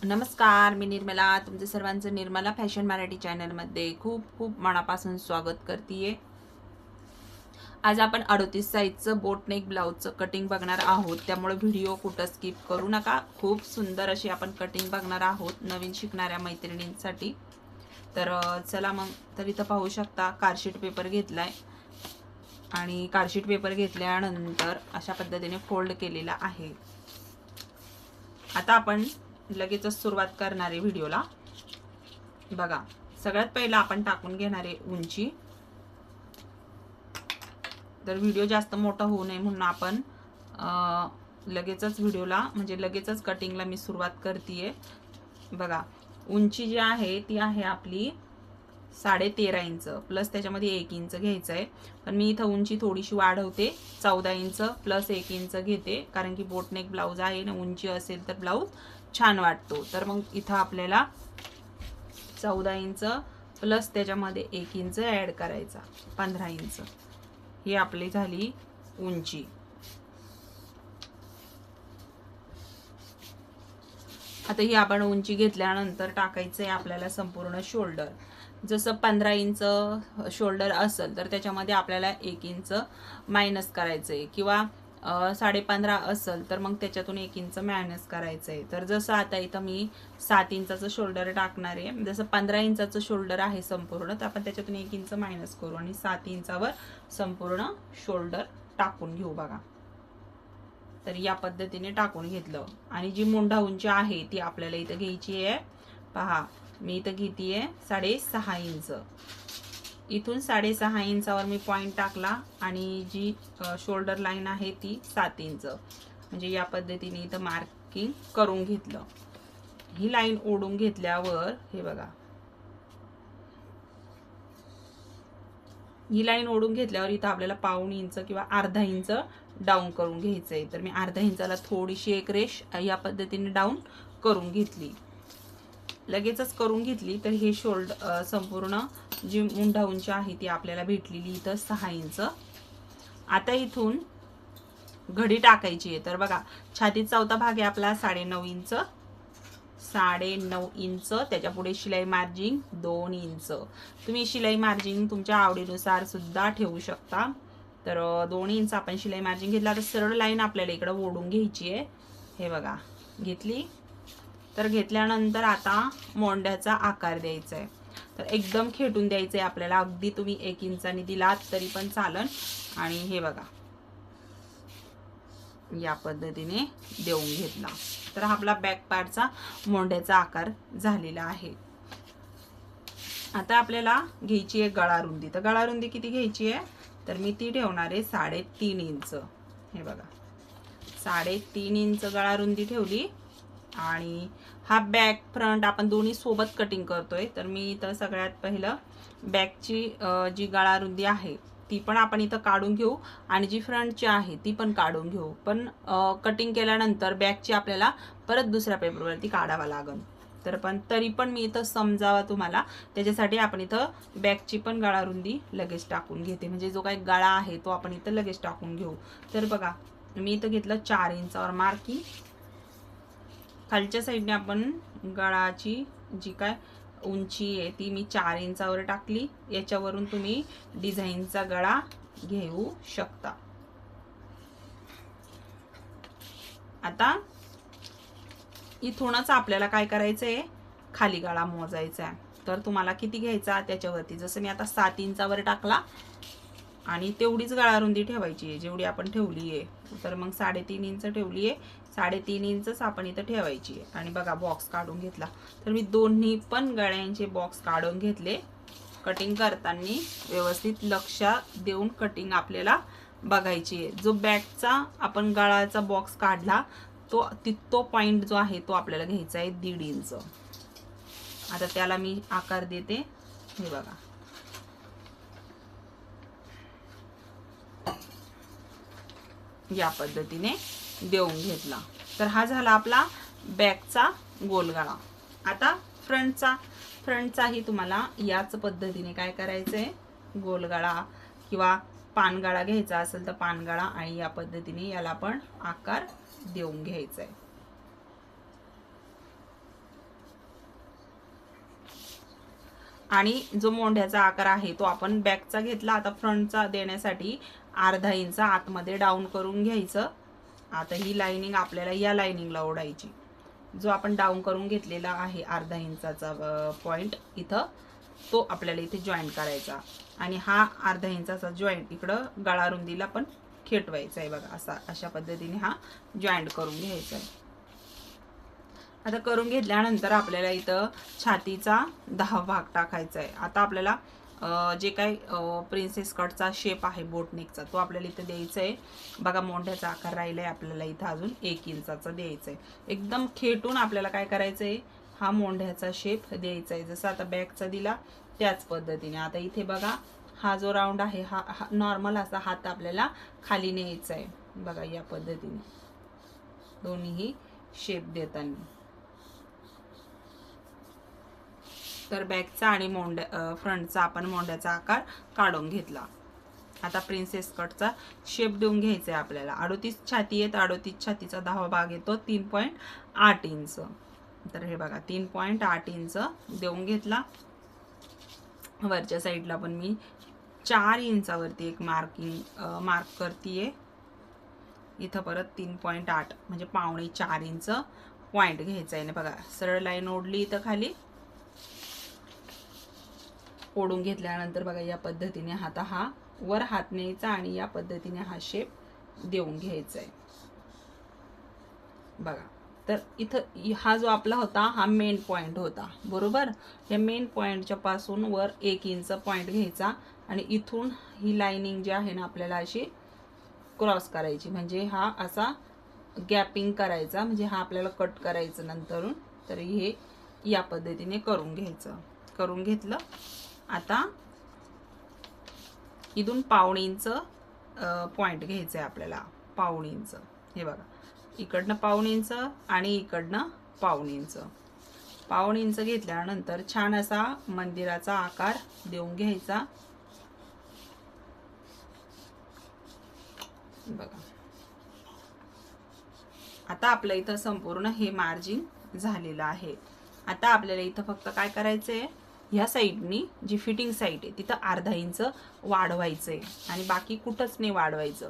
नमस्कार, मी निर्मला. तुमचं सर्वांचं निर्मला फॅशन मराठी चॅनलमध्ये खूप खूप मनापासून स्वागत करते. आज आपण 38 साईजचं बोटनेक ब्लाऊजचं कटिंग बघणार आहोत, त्यामुळे व्हिडिओ कुठं स्किप करू नका. खूप सुंदर अशी आपण कटिंग बघणार आहोत नवीन शिकणाऱ्या मैत्रिणींसाठी. तर चला मग. तर इथं पाहू शकता कार्डशीट पेपर घेतलाय आणि कार्डशीट पेपर घेतल्यानंतर अशा पद्धतीने फोल्ड केलेला आहे. आता आपण लगेचच सुरुवात करणार आहे व्हिडिओला. बघा, सगळ्यात पहिला आपण टाकून घेणार आहे उंची. तर व्हिडिओ जास्त मोठा होऊ नये म्हणून आपण लगेचच व्हिडिओला म्हणजे लगेचच कटिंगला मी सुरुवात करते. बघा, उंची जी आहे ती आहे आपली 13.5 इंच प्लस त्याच्यामध्ये 1 इंच घ्यायचं आहे. पण मी इथं उंची थोडीशी वाढवते, 14 इंच प्लस 1 इंच घेते, कारण की बोटनेक ब्लाऊज आहे ना, उंची असेल तर ब्लाऊज छान वाटतो. तर मग इथं आपल्याला 14 इंच प्लस त्याच्यामध्ये 1 इंच ॲड करायचा, 15 इंच. ही आपली झाली उंची. आता ही आपण उंची घेतल्यानंतर टाकायचं आहे आपल्याला संपूर्ण शोल्डर. जसं 15 इंच शोल्डर असेल तर त्याच्यामध्ये आपल्याला 1 इंच मायनस करायचं आहे, किंवा 15.5 असेल तर मग त्याच्यातून 1 इंच मायनस करायचं आहे. तर जसं आता इथं मी 7 इंचाचं शोल्डर टाकणार आहे. जसं 15 इंचाचं शोल्डर आहे संपूर्ण, तर आपण त्याच्यातून 1 इंच मायनस करू आणि 7 इंचावर संपूर्ण शोल्डर टाकून घेऊ. बघा, तर या पद्धतीने टाकून घेतलं. आणि जी मुंडा उंची आहे ती आपल्याला इथं घ्यायची आहे. पहा, मी इथं घेतीये 6.5 इंच. इथून 6.5 इंचावर मी पॉइंट टाकला आणि जी शोल्डर लाईन आहे ती 7 इंच. म्हणजे या पद्धतीने इथं मार्किंग करून घेतलं. ही लाईन ओढून घेतल्यावर हे बघा, ही लाईन ओढून घेतल्यावर इथं आपल्याला 1/2 इंच किंवा अर्धा इंच डाऊन करून घ्यायचंय. तर मी अर्धा इंचाला थोडीशी एक रेष या पद्धतीने डाऊन करून घेतली. लगेचच करून घेतली तर हे शोल्डर संपूर्ण जी मुंडा उंची आहे ती आपल्याला भेटलेली इथं 6 इंच. आता इथून घडी टाकायची आहे. तर बघा, छातीचा चौथा भाग आहे आपला 9.5 इंच. 9.5 इंच. त्याच्या पुढे शिलाई मार्जिन 2 इंच. तुम्ही शिलाई मार्जिन तुमच्या आवडीनुसार सुद्धा ठेवू शकता. तर 2 इंच आपण शिलाई मार्जिन घेतला. तर सरळ लाईन आपल्याला इकडे ओढून घ्यायची आहे. हे बघा, घेतली. तर घेतल्यानंतर आता मोंड्याचा आकार द्यायचा आहे. तर एकदम खेटून द्यायचं आहे आपल्याला. अगदी तुम्ही 1 इंचानी दिलात तरी पण चालन. आणि हे बघा, या पद्धतीने देऊन घेतला. तर हा आपला बॅक पार्टचा मोंड्याचा आकार झालेला आहे. आता आपल्याला घ्यायची आहे गळा रुंदी. तर गळा रुंदी किती घ्यायची आहे, तर मी ती ठेवणार आहे 3.5 इंच. हे बघा, 3.5 इंच गळा रुंदी ठेवली. आणि हा बॅक फ्रंट आपण दोन्ही सोबत कटिंग करतोय. तर मी इथं सगळ्यात पहिलं बॅकची जी गळा रुंदी आहे ती पण आपण इथं काढून घेऊ, आणि जी फ्रंटची आहे ती पण काढून घेऊ. पण कटिंग केल्यानंतर बॅकची आपल्याला परत दुसऱ्या पेपरवरती काढावा लागेल. तर पण तरी पण मी इथं समजावा तुम्हाला, त्याच्यासाठी आपण इथं बॅकची पण गळा रुंदी लगेच टाकून घेते. म्हणजे जो काही गळा आहे तो आपण इथं लगेच टाकून घेऊ. तर बघा, मी इथं घेतलं 4 इंचावर मार्किंग. खालच्या साईडने आपण गळाची जी काय उंची आहे ती मी 4 इंचावर टाकली. याच्यावरून तुम्ही डिझाईनचा गळा घेऊ शकता. आता इथूनच आपल्याला काय करायचंय, खाली गळा मोजायचा आहे. तर तुम्हाला किती घ्यायचा त्याच्यावरती, जसं मी आता 7 इंचावर टाकला आणि तेवढीच गळा रुंदी ठेवायची आहे जेवढी आपण ठेवली आहे. तर मग 3.5 इंच ठेवली आहे. 3.5 इंचच आपण इथं ठेवायची आहे. आणि बघा, बॉक्स काढून घेतला. तर मी दोन्ही पण गळ्यांचे बॉक्स काढून घेतले. कटिंग करताना व्यवस्थित लक्ष देऊन कटिंग आपल्याला बघायची आहे. जो बॅकचा आपण गळाचा बॉक्स काढला तो पॉइंट जो आहे तो आपल्याला घ्यायचा आहे 1.5 इंच. आता त्याला मी आकार देते. हे बघा, या पद्धतीने देऊन घेतला. तर हा झाला आपला बॅकचा गोल गळा. आता फ्रंटचाही तुम्हाला याच पद्धतीने काय करायचंय, गोल गळा किंवा पानगळा घ्यायचा असेल तर पानगळा, आणि या पद्धतीने याला पण आकार देऊन घ्यायचा आहे. आणि जो मोंढ्याचा आकार आहे तो आपण बॅकचा घेतला. आता फ्रंटचा देण्यासाठी अर्धा इंच आतमध्ये डाऊन करून घ्यायचं. आता ही लाइनिंग आपल्याला या लाइनिंगला ओढायची. जो आपण डाऊन करून घेतलेला आहे अर्धा इंचाचा पॉइंट इथं, तो आपल्याला इथे जॉईंट करायचा. आणि हा अर्धा इंचाचा जॉईंट इकडं गळा रुंदीला पण खेटवायचा आहे बघा. अशा पद्धतीने हा जॉईंट करून घ्यायचा आहे. आता करून घेतल्यानंतर आपल्याला इथं छातीचा 10 भाग टाकायचा आहे. आता आपल्याला जे काही प्रिन्सेस कटचा शेप आहे बोटनेकचा तो आपल्याला इथं द्यायचा आहे बघा. मोंढ्याचा आकार राहिलाय आपल्याला इथं अजून 1 इंचाचा द्यायचा आहे. एकदम खेटून आपल्याला काय करायचं आहे, हा मोंढ्याचा शेप द्यायचा आहे. जसं आता बॅकचा दिला त्याच पद्धतीने. आता इथे बघा हा जो राऊंड आहे हा नॉर्मल असा हात आपल्याला खाली न्यायचा आहे बघा. या पद्धतीने दोन्हीही शेप देताना. तर बॅकचा आणि फ्रंटचा आपण मोंढ्याचा आकार काढून घेतला. आता प्रिन्सेस कटचा शेप देऊन घ्यायचा आहे आपल्याला. 38 छाती आहे तर 38 छातीचा 10वा भाग येतो 3.8 इंच. तर हे बघा 3.8 इंच देऊन घेतला. वरच्या साईडला पण मी 4 इंचावरती एक मार्क करतीये. इथं परत 3.8 म्हणजे पावणे 4 इंच पॉइंट घ्यायचा आहे. बघा सरळ लाईन ओढली इथं खाली, ओढून घेतल्यानंतर बघा या पद्धतीने आता हा वर हात न्यायचा आणि या पद्धतीने हा शेप देऊन घ्यायचा आहे बघा. तर इथं हा जो आपला होता हा मेन पॉइंट होता बरोबर. या मेन पॉइंटच्या पासून वर 1 इंच पॉइंट घ्यायचा आणि इथून ही लाइनिंग जी आहे ना आपल्याला अशी क्रॉस करायची. म्हणजे हा असा गॅपिंग करायचा, म्हणजे हा आपल्याला कट करायचं नंतरून. तर हे या पद्धतीने करून घ्यायचं. करून घेतलं. आता इथून पावणे इंच पॉइंट घ्यायचं आहे आपल्याला. पावणे इंच हे बघा. इकडनं पावणे इंच आणि इकडनं पावणे इंच. पावणे इंच घेतल्यानंतर छान असा मंदिराचा आकार देऊन घ्यायचा बघा. आता आपल्या इथं संपूर्ण हे मार्जिन झालेलं आहे. आता आपल्याला इथं फक्त काय करायचंय, ह्या साईडनी जी फिटिंग साईड आहे तिथं अर्धा इंच वाढवायचंय आणि बाकी कुठंच नाही वाढवायचं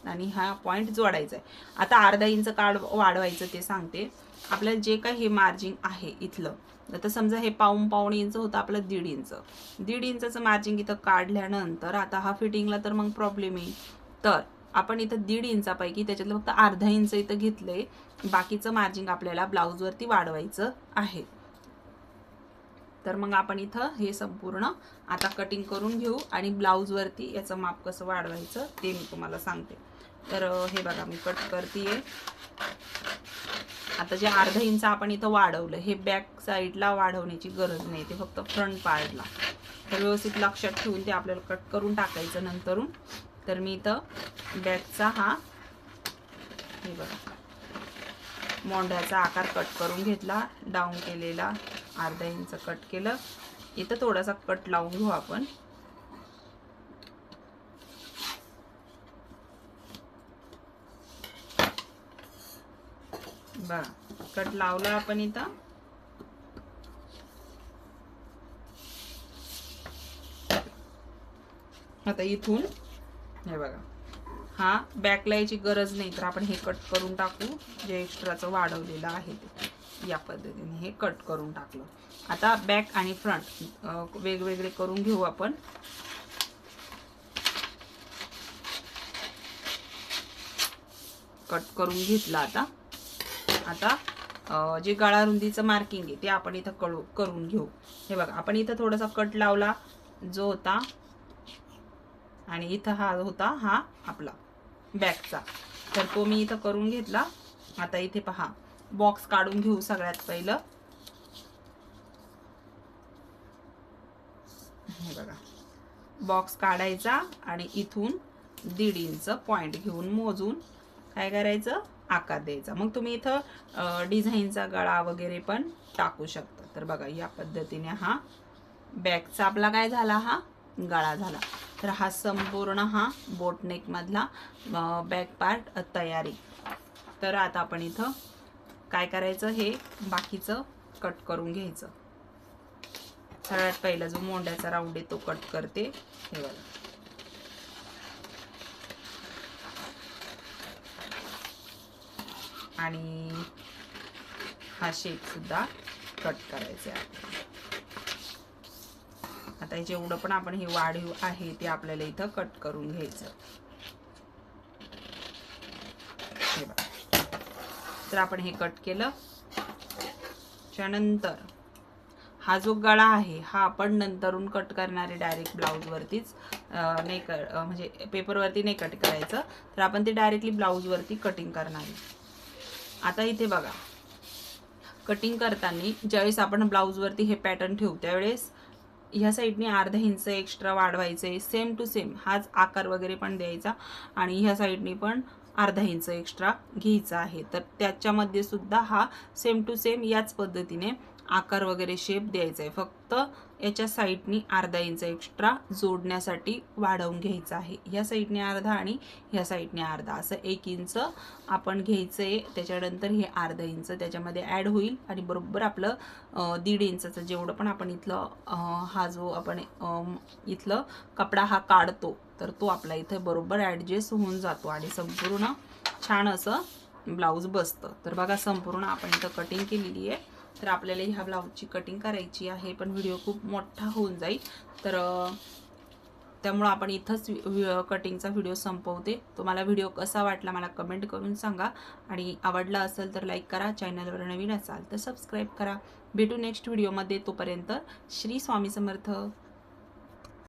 आणि हा पॉइंट जोडायचा आहे. आता अर्धा इंच वाढवायचं ते सांगते. आपल्याला जे काही हे मार्जिन आहे इथलं, आता समजा हे पावणे इंच होतं आपलं 1.5 इंच. 1.5 इंचाचं मार्जिन इथं काढल्यानंतर आता हा फिटिंगला तर मग प्रॉब्लेम येईल. तर आपण इथं 1.5 इंचापैकी त्याच्यातलं फक्त अर्धा इंच इथं घेतलंय. बाकीचं मार्जिन आपल्याला ब्लाऊजवरती वाढवायचं आहे. तर मग आपण इथं हे संपूर्ण आता कटिंग करून घेऊ आणि ब्लाऊजवरती याचं माप कसं वाढवायचं ते मी तुम्हाला सांगते. तर हे बघा मी कट करतेय. आता जे अर्धा इंच आपण इथं वाढवलं हे बॅक साईडला वाढवण्याची गरज नाही, ते फक्त फ्रंट पार्टला. तर व्यवस्थित लक्षात ठेवून ते आपल्याला कट करून टाकायचं नंतरून. तर मी इथं बॅकचा हा हे बघा मोंढ्याचा आकार कट करून घेतला. डाऊन केलेला अर्धा इंच कट केलं. इथं थोडासा कट लावून घेऊ आपण. बघा कट लावला आपण इथं. आता इथून हे बघा हा बॅकला याची गरज नाही तर आपण हे कट करून टाकू. जे एक्स्ट्राचं वाढवलेलं आहे ते या पद्धतीने हे कट करून टाकलं. आता बॅक आणि फ्रंट वेगवेगळे करून घेऊ आपण. कट करून घेतलं. आता जे गळा रुंदीचं मार्किंग आहे ते आपण इथं करून घेऊ. हे बघा आपण इथं थोडासा कट लावला जो होता आणि इथं हा होता हा आपला बॅकचा. तर तो मी इथं करून घेतला. आता इथे पहा बॉक्स काढून घेऊ सगळ्यात पहिलं. हे बघा बॉक्स काढायचा आणि इथून 1.5 इंच पॉइंट घेऊन मोजून काय करायचं आकार द्यायचा. मग तुम्ही इथं डिझाईनचा गळा वगैरे पण टाकू शकता. तर बघा या पद्धतीने हा बॅकचा आपला काय झाला हा गळा झाला. तर हा संपूर्ण हा बोटनेक मधला बॅक पार्ट तयारी. तर आता आपण इथं काय करायचं हे बाकीचं कट करून घ्यायचं. सगळ्यात पहिला जो मोंड्याचा राऊंड आहे तो कट करते. हे बघा, आणि हा शेप सुद्धा कट करायचा आहे. आता जेवढं पण आपण हे वाढीव आहे ते आपल्याला इथं कट करून घ्यायचं. हे बघा, तर आपण हे कट केलं. त्यानंतर हा जो गळा आहे हा आपण नंतरून कट करणारे, डायरेक्ट ब्लाऊज वरतीच नाही म्हणजे पेपर वरती नाही कट करायचं, तर आपण ते डायरेक्टली ब्लाऊज वरती कटिंग करणार आहे. आता इथे बघा, कटिंग करताना ज्यावेळेस आपण ब्लाऊज वरती हे पॅटर्न ठेवू त्यावेळेस ह्या साईडने अर्धा इंच एक्स्ट्रा वाढवायचे. सेम टू सेम हाच आकार वगैरे पण द्यायचा आणि ह्या साईडने पण अर्धा इंच एक्स्ट्रा घ्यायचा आहे. तर त्याच्यामध्ये सुद्धा हा सेम टू सेम याच पद्धतीने आकार वगैरे शेप द्यायचा आहे. फक्त याच्या साईडनी अर्धा इंच एक्स्ट्रा जोडण्यासाठी वाढवून घ्यायचा आहे. ह्या साईडने अर्धा आणि ह्या साईडने अर्धा असं 1 इंच आपण घ्यायचं आहे. त्याच्यानंतर हे अर्धा इंच त्याच्यामध्ये ॲड होईल आणि बरोबर आपलं 1.5 इंचाचं जेवढं पण आपण इथलं हा जो आपण इथलं कपडा हा काढतो तर तो आपला इथे बरोबर ॲडजस्ट होऊन जातो आणि संपूर्ण छान असं ब्लाऊज बसतं. तर बघा, संपूर्ण आपण इथं कटिंग केलेली आहे. तर आपल्याला ह्या ब्लाऊजची कटिंग करायची आहे, पण व्हिडिओ खूप मोठा होऊन जाईल. तर त्यामुळं आपण इथंच कटिंगचा व्हिडिओ संपवते. तुम्हाला व्हिडिओ कसा वाटला मला कमेंट करून सांगा आणि आवडला असेल तर लाईक करा. चॅनलवर नवीन असाल तर सबस्क्राईब करा. भेटू नेक्स्ट व्हिडिओमध्ये. तोपर्यंत श्री स्वामी समर्थ.